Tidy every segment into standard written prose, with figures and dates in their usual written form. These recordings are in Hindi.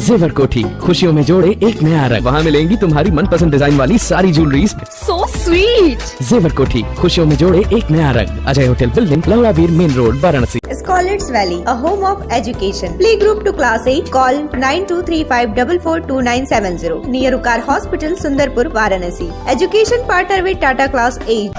जेवर कोठी खुशियों में जोड़े एक नया रंग। वहाँ मिलेंगी तुम्हारी मनपसंद डिजाइन वाली सारी ज्वेलरीज। So sweet! जेवर कोठी खुशियों में जोड़े एक नया रंग। अजय होटल बिल्डिंग, लवड़ावीर main road, Varanasi. Scholars Valley, a home of education. Playgroup to class 8. Call 9235442970. Near Ukar Hospital, Sundarpur, Varanasi. Education partner with Tata Class 8.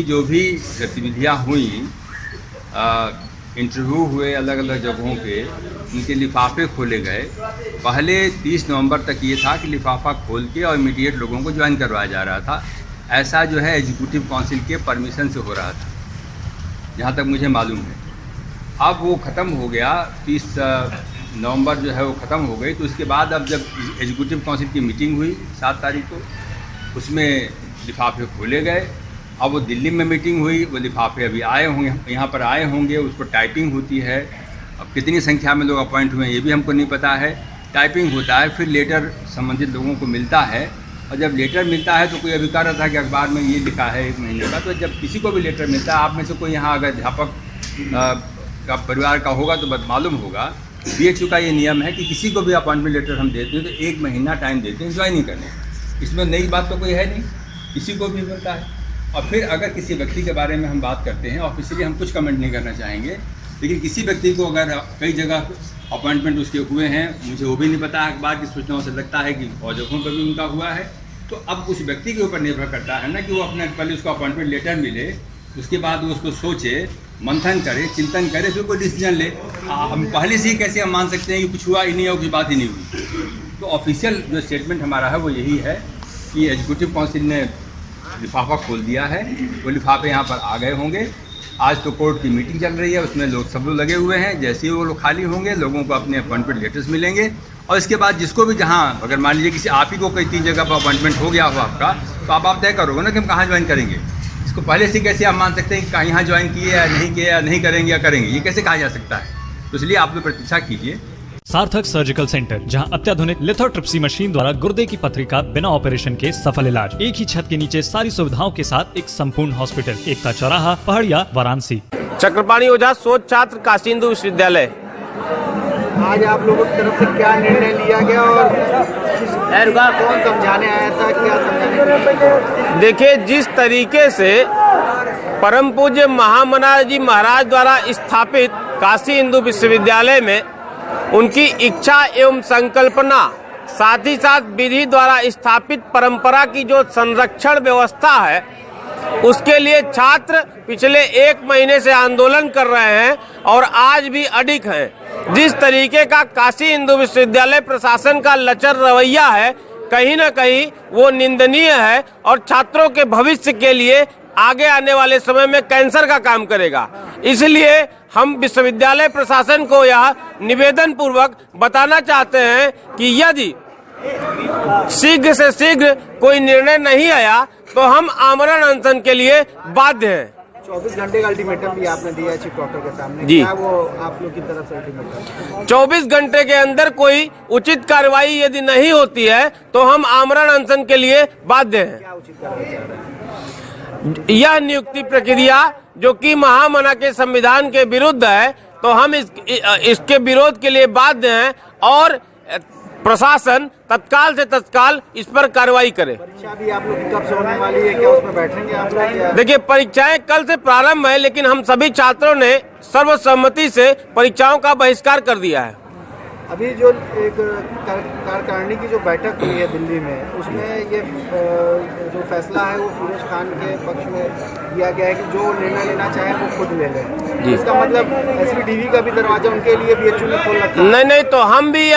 जो भी गतिविधियाँ हुई, इंटरव्यू हुए अलग अलग जगहों पे, उनके लिफाफे खोले गए। पहले 30 नवंबर तक ये था कि लिफाफा खोल के और इमीडिएट लोगों को ज्वाइन करवाया जा रहा था। ऐसा जो है एग्जीक्यूटिव काउंसिल के परमिशन से हो रहा था, जहाँ तक मुझे मालूम है। अब वो ख़त्म हो गया, 30 नवंबर जो है वो ख़त्म हो गई। तो उसके बाद अब जब एग्जीक्यूटिव काउंसिल की मीटिंग हुई 7 तारीख को, उसमें लिफाफे खोले गए। अब वो दिल्ली में मीटिंग हुई, वो लिफाफे अभी आए होंगे, यहाँ पर आए होंगे, उसको टाइपिंग होती है। अब कितनी संख्या में लोग अपॉइंट हुए हैं ये भी हमको नहीं पता है। टाइपिंग होता है, फिर लेटर संबंधित लोगों को मिलता है, और जब लेटर मिलता है तो कोई अभी कह रहा था कि अखबार में ये लिखा है 1 महीने का। तो जब किसी को भी लेटर मिलता है, आप में से कोई यहाँ अगर अध्यापक का परिवार का होगा तो बस मालूम होगा, BHU का ये नियम है कि किसी को भी अपॉइंटमेंट लेटर हम देते हैं तो 1 महीना टाइम देते हैं ज्वाइनिंग करने। इसमें नई बात तो कोई है नहीं, किसी को भी मिलता है। और फिर अगर किसी व्यक्ति के बारे में हम बात करते हैं, ऑफिशियली हम कुछ कमेंट नहीं करना चाहेंगे, लेकिन किसी व्यक्ति को अगर कई जगह अपॉइंटमेंट उसके हुए हैं, मुझे वो भी नहीं पता, अखबार की सूचनाओं से लगता है कि और जगहों पर भी उनका हुआ है। तो अब उस व्यक्ति के ऊपर निर्भर करता है ना कि वो अपने पहले उसको अपॉइंटमेंट लेटर मिले, उसके बाद वो उसको सोचे, मंथन करे, चिंतन करे, फिर कोई डिसीजन ले। हम पहले से ही कैसे हम मान सकते हैं कि कुछ हुआ ही नहीं है, उसकी बात ही नहीं हुई। तो ऑफिशियल जो स्टेटमेंट हमारा है वो यही है कि एग्जीक्यूटिव काउंसिल ने लिफाफा खोल दिया है। वो लिफाफे यहाँ पर आ गए होंगे। आज तो कोर्ट की मीटिंग चल रही है, उसमें लोग सब लोग लगे हुए हैं। जैसे ही वो लोग खाली होंगे, लोगों को अपने अपॉइंटमेंट लेटर्स मिलेंगे, और इसके बाद जिसको भी जहाँ, अगर मान लीजिए किसी आप ही को कई 3 जगह पर अपॉइंटमेंट हो गया हो आपका, तो आप तय करोगे ना कि हम कहाँ ज्वाइन करेंगे। इसको पहले से कैसे आप मान सकते हैं कि यहाँ ज्वाइन किए या नहीं किए, या नहीं करेंगे या करेंगे, ये कैसे कहा जा सकता है। तो इसलिए आप लोग प्रतीक्षा कीजिए। सार्थक सर्जिकल सेंटर, जहां अत्याधुनिक लिथोट्रिप्सी मशीन द्वारा गुर्दे की पथरी का बिना ऑपरेशन के सफल इलाज। एक ही छत के नीचे सारी सुविधाओं के साथ एक संपूर्ण हॉस्पिटल। एकता चौराहा, पहाड़िया, वाराणसी। चक्रपाणी ओझा, शोध छात्र, काशी हिंदू विश्वविद्यालय। आज आप लोगों की तरफ से क्या निर्णय लिया गया और कौन समझाने आया था, क्या समझाने? देखिए, जिस तरीके से परम पूज्य महामना जी महाराज द्वारा स्थापित काशी हिंदू विश्वविद्यालय में उनकी इच्छा एवं संकल्पना, साथ ही साथ विधि द्वारा स्थापित परंपरा की जो संरक्षण व्यवस्था है, उसके लिए छात्र पिछले 1 महीने से आंदोलन कर रहे हैं और आज भी अडिग हैं। जिस तरीके का काशी हिंदू विश्वविद्यालय प्रशासन का लचर रवैया है, कहीं न कहीं वो निंदनीय है और छात्रों के भविष्य के लिए आगे आने वाले समय में कैंसर का काम करेगा। इसलिए हम विश्वविद्यालय प्रशासन को यह निवेदन पूर्वक बताना चाहते हैं कि यदि शीघ्र से शीघ्र कोई निर्णय नहीं आया तो हम आमरण अनशन के लिए बाध्य हैं। 24 घंटे का अल्टीमेटम भी आपने दिया चीफ डॉक्टर के सामने, जी। क्या वो आप लोग की तरफ से अल्टीमेटम? 24 घंटे के अंदर कोई उचित कार्रवाई यदि नहीं होती है तो हम आमरण अनशन के लिए बाध्य हैं। क्या उचित कार्रवाई चाह रहे हैं? यह नियुक्ति प्रक्रिया जो कि महामना के संविधान के विरुद्ध है, तो हम इसके विरोध के लिए बाध्य हैं और प्रशासन तत्काल से तत्काल इस पर कार्रवाई करे। परीक्षा भी आप लोग की कब से होने वाली है, क्या उसमें बैठेंगे आप लोग? देखिए, परीक्षाएं कल से प्रारंभ है, लेकिन हम सभी छात्रों ने सर्वसम्मति से परीक्षाओं का बहिष्कार कर दिया है। अभी जो एक कार्यकारिणी की जो बैठक हुई है दिल्ली में, उसमें ये जो फैसला है वो फिरोज खान के पक्ष में दिया गया है कि जो निर्णय लेना चाहे वो खुद ले लें। इसका मतलब SPDV का भी दरवाजा उनके लिए BHU ने खोल रखा है। नहीं, तो हम भी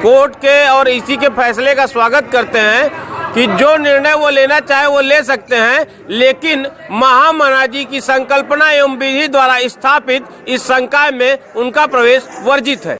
कोर्ट के और इसी के फैसले का स्वागत करते हैं कि जो निर्णय वो लेना चाहे वो ले सकते हैं, लेकिन महामना जी की संकल्पना एवं विधि द्वारा स्थापित इस संकाय में उनका प्रवेश वर्जित है।